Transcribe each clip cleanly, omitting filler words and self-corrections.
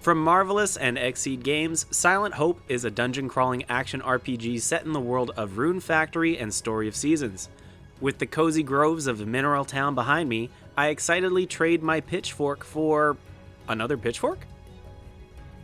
From Marvelous and Exceed Games, Silent Hope is a dungeon-crawling action RPG set in the world of Rune Factory and Story of Seasons. With the cozy groves of Mineral Town behind me, I excitedly trade my pitchfork for... another pitchfork?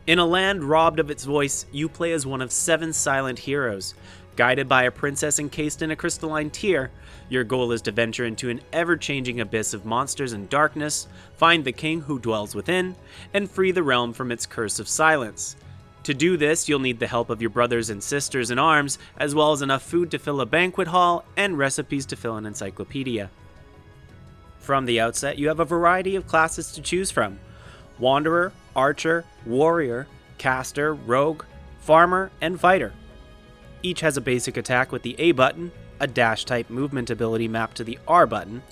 In a land robbed of its voice, you play as one of 7 silent heroes. Guided by a princess encased in a crystalline tear, your goal is to venture into an ever-changing abyss of monsters and darkness, find the king who dwells within, and free the realm from its curse of silence. To do this, you'll need the help of your brothers and sisters in arms, as well as enough food to fill a banquet hall and recipes to fill an encyclopedia. From the outset, you have a variety of classes to choose from: Wanderer, Archer, Warrior, Caster, Rogue, Farmer, and Fighter. Each has a basic attack with the A button, a dash-type movement ability mapped to the R button,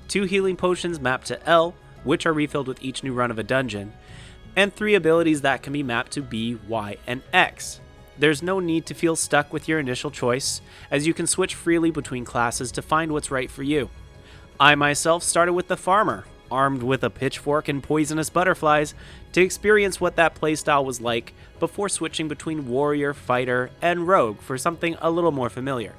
2 healing potions mapped to L, which are refilled with each new run of a dungeon, and 3 abilities that can be mapped to B, Y, and X. There's no need to feel stuck with your initial choice, as you can switch freely between classes to find what's right for you. I myself started with the Farmer, armed with a pitchfork and poisonous butterflies, to experience what that playstyle was like before switching between Warrior, Fighter, and Rogue for something a little more familiar.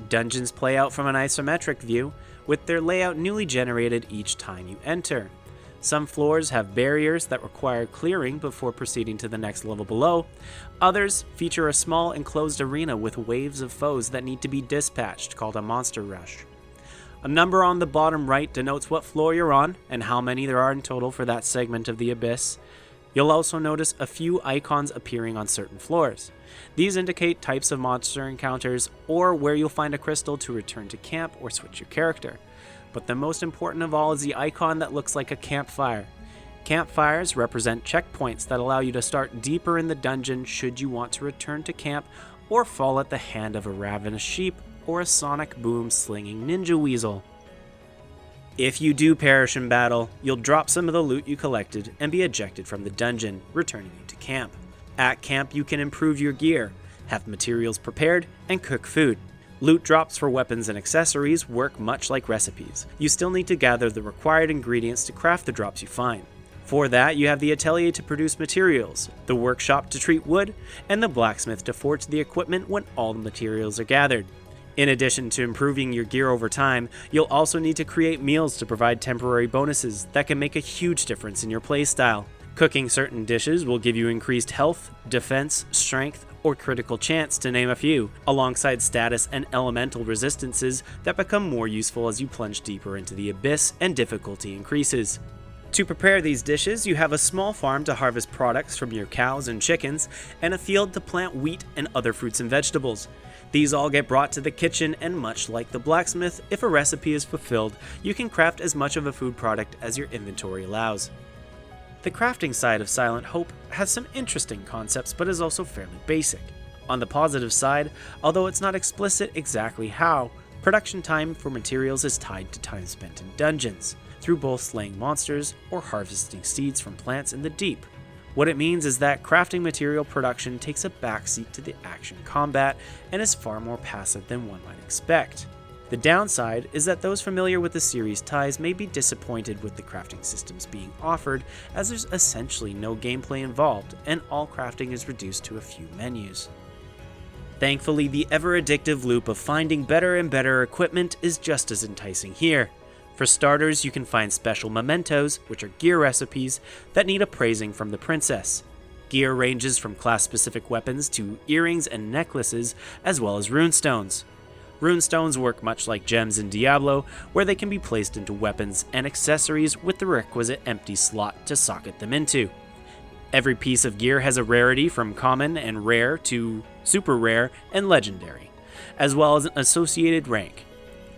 Dungeons play out from an isometric view, with their layout newly generated each time you enter. Some floors have barriers that require clearing before proceeding to the next level below. Others feature a small enclosed arena with waves of foes that need to be dispatched, called a monster rush. A number on the bottom right denotes what floor you're on and how many there are in total for that segment of the abyss. You'll also notice a few icons appearing on certain floors. These indicate types of monster encounters or where you'll find a crystal to return to camp or switch your character. But the most important of all is the icon that looks like a campfire. Campfires represent checkpoints that allow you to start deeper in the dungeon should you want to return to camp or fall at the hand of a ravenous sheep or a sonic boom slinging ninja weasel. If you do perish in battle, you'll drop some of the loot you collected and be ejected from the dungeon, returning you to camp. At camp, you can improve your gear, have materials prepared, and cook food. Loot drops for weapons and accessories work much like recipes. You still need to gather the required ingredients to craft the drops you find. For that, you have the atelier to produce materials, the workshop to treat wood, and the blacksmith to forge the equipment when all the materials are gathered. In addition to improving your gear over time, you'll also need to create meals to provide temporary bonuses that can make a huge difference in your playstyle. Cooking certain dishes will give you increased health, defense, strength, or critical chance, to name a few, alongside status and elemental resistances that become more useful as you plunge deeper into the abyss and difficulty increases. To prepare these dishes, you have a small farm to harvest products from your cows and chickens, and a field to plant wheat and other fruits and vegetables. These all get brought to the kitchen, and much like the blacksmith, if a recipe is fulfilled, you can craft as much of a food product as your inventory allows. The crafting side of Silent Hope has some interesting concepts, but is also fairly basic. On the positive side, although it's not explicit exactly how, production time for materials is tied to time spent in dungeons, through both slaying monsters or harvesting seeds from plants in the deep. What it means is that crafting material production takes a backseat to the action combat and is far more passive than one might expect. The downside is that those familiar with the series ties may be disappointed with the crafting systems being offered, as there's essentially no gameplay involved and all crafting is reduced to a few menus. Thankfully, the ever-addictive loop of finding better and better equipment is just as enticing here. For starters, you can find special mementos, which are gear recipes, that need appraising from the princess. Gear ranges from class-specific weapons to earrings and necklaces, as well as runestones. Runestones work much like gems in Diablo, where they can be placed into weapons and accessories with the requisite empty slot to socket them into. Every piece of gear has a rarity from common and rare to super rare and legendary, as well as an associated rank.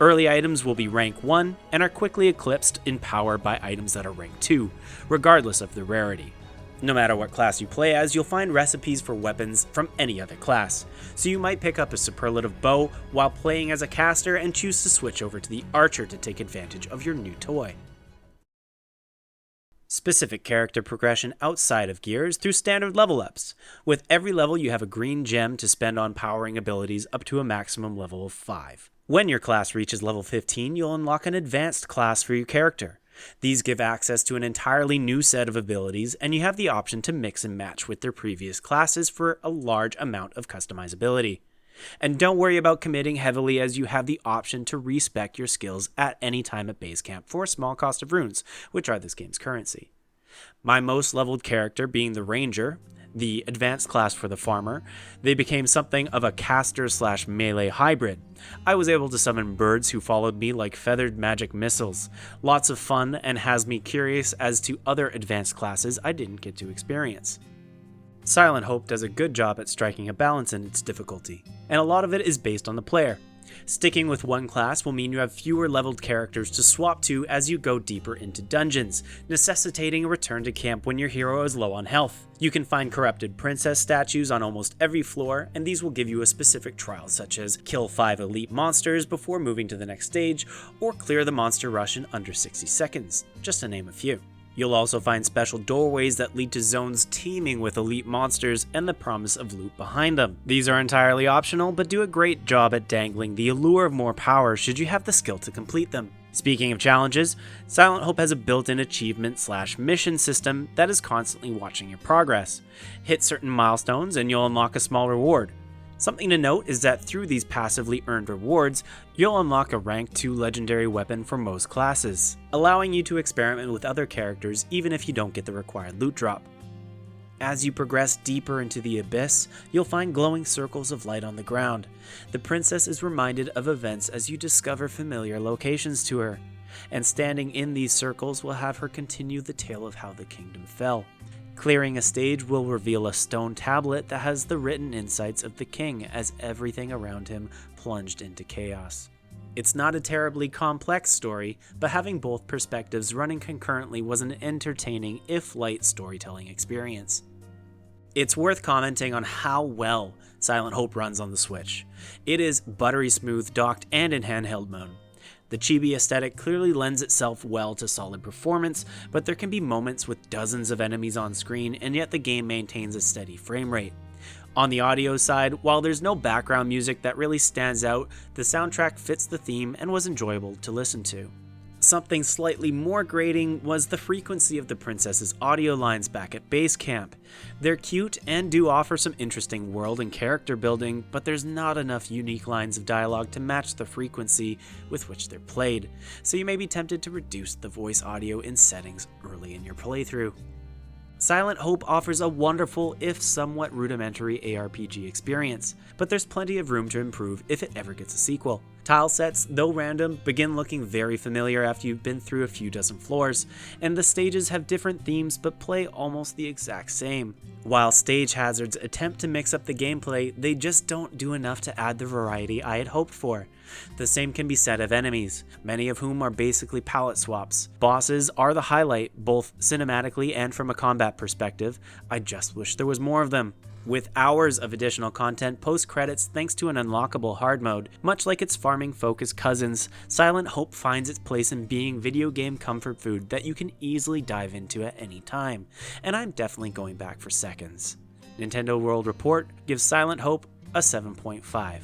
Early items will be rank 1 and are quickly eclipsed in power by items that are rank 2, regardless of the rarity. No matter what class you play as, you'll find recipes for weapons from any other class, so you might pick up a superlative bow while playing as a caster and choose to switch over to the archer to take advantage of your new toy. Specific character progression outside of gears through standard level ups. With every level you have a green gem to spend on powering abilities up to a maximum level of 5. When your class reaches level 15, you'll unlock an advanced class for your character. These give access to an entirely new set of abilities, and you have the option to mix and match with their previous classes for a large amount of customizability. And don't worry about committing heavily, as you have the option to respec your skills at any time at base camp for a small cost of runes, which are this game's currency. My most leveled character being the Ranger, the advanced class for the farmer, they became something of a caster/melee hybrid. I was able to summon birds who followed me like feathered magic missiles. Lots of fun, and has me curious as to other advanced classes I didn't get to experience. Silent Hope does a good job at striking a balance in its difficulty, and a lot of it is based on the player. Sticking with one class will mean you have fewer leveled characters to swap to as you go deeper into dungeons, necessitating a return to camp when your hero is low on health. You can find corrupted princess statues on almost every floor, and these will give you a specific trial, such as kill 5 elite monsters before moving to the next stage, or clear the monster rush in under 60 seconds, just to name a few. You'll also find special doorways that lead to zones teeming with elite monsters and the promise of loot behind them. These are entirely optional, but do a great job at dangling the allure of more power should you have the skill to complete them. Speaking of challenges, Silent Hope has a built-in achievement/mission system that is constantly watching your progress. Hit certain milestones and you'll unlock a small reward. Something to note is that through these passively earned rewards, you'll unlock a rank 2 legendary weapon for most classes, allowing you to experiment with other characters even if you don't get the required loot drop. As you progress deeper into the abyss, you'll find glowing circles of light on the ground. The princess is reminded of events as you discover familiar locations to her, and standing in these circles will have her continue the tale of how the kingdom fell. Clearing a stage will reveal a stone tablet that has the written insights of the king as everything around him plunged into chaos. It's not a terribly complex story, but having both perspectives running concurrently was an entertaining, if light, storytelling experience. It's worth commenting on how well Silent Hope runs on the Switch. It is buttery smooth docked and in handheld mode. The chibi aesthetic clearly lends itself well to solid performance, but there can be moments with dozens of enemies on screen, and yet the game maintains a steady frame rate. On the audio side, while there's no background music that really stands out, the soundtrack fits the theme and was enjoyable to listen to. Something slightly more grating was the frequency of the princess's audio lines back at base camp. They're cute and do offer some interesting world and character building, but there's not enough unique lines of dialogue to match the frequency with which they're played, so you may be tempted to reduce the voice audio in settings early in your playthrough. Silent Hope offers a wonderful, if somewhat rudimentary ARPG experience, but there's plenty of room to improve if it ever gets a sequel. Tile sets, though random, begin looking very familiar after you've been through a few dozen floors, and the stages have different themes but play almost the exact same. While stage hazards attempt to mix up the gameplay, they just don't do enough to add the variety I had hoped for. The same can be said of enemies, many of whom are basically palette swaps. Bosses are the highlight, both cinematically and from a combat perspective. I just wish there was more of them. With hours of additional content post-credits thanks to an unlockable hard mode, much like its farming-focused cousins, Silent Hope finds its place in being video game comfort food that you can easily dive into at any time, and I'm definitely going back for seconds. Nintendo World Report gives Silent Hope a 7.5.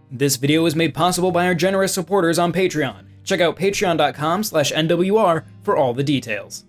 This video was made possible by our generous supporters on Patreon. Check out patreon.com/NWR for all the details.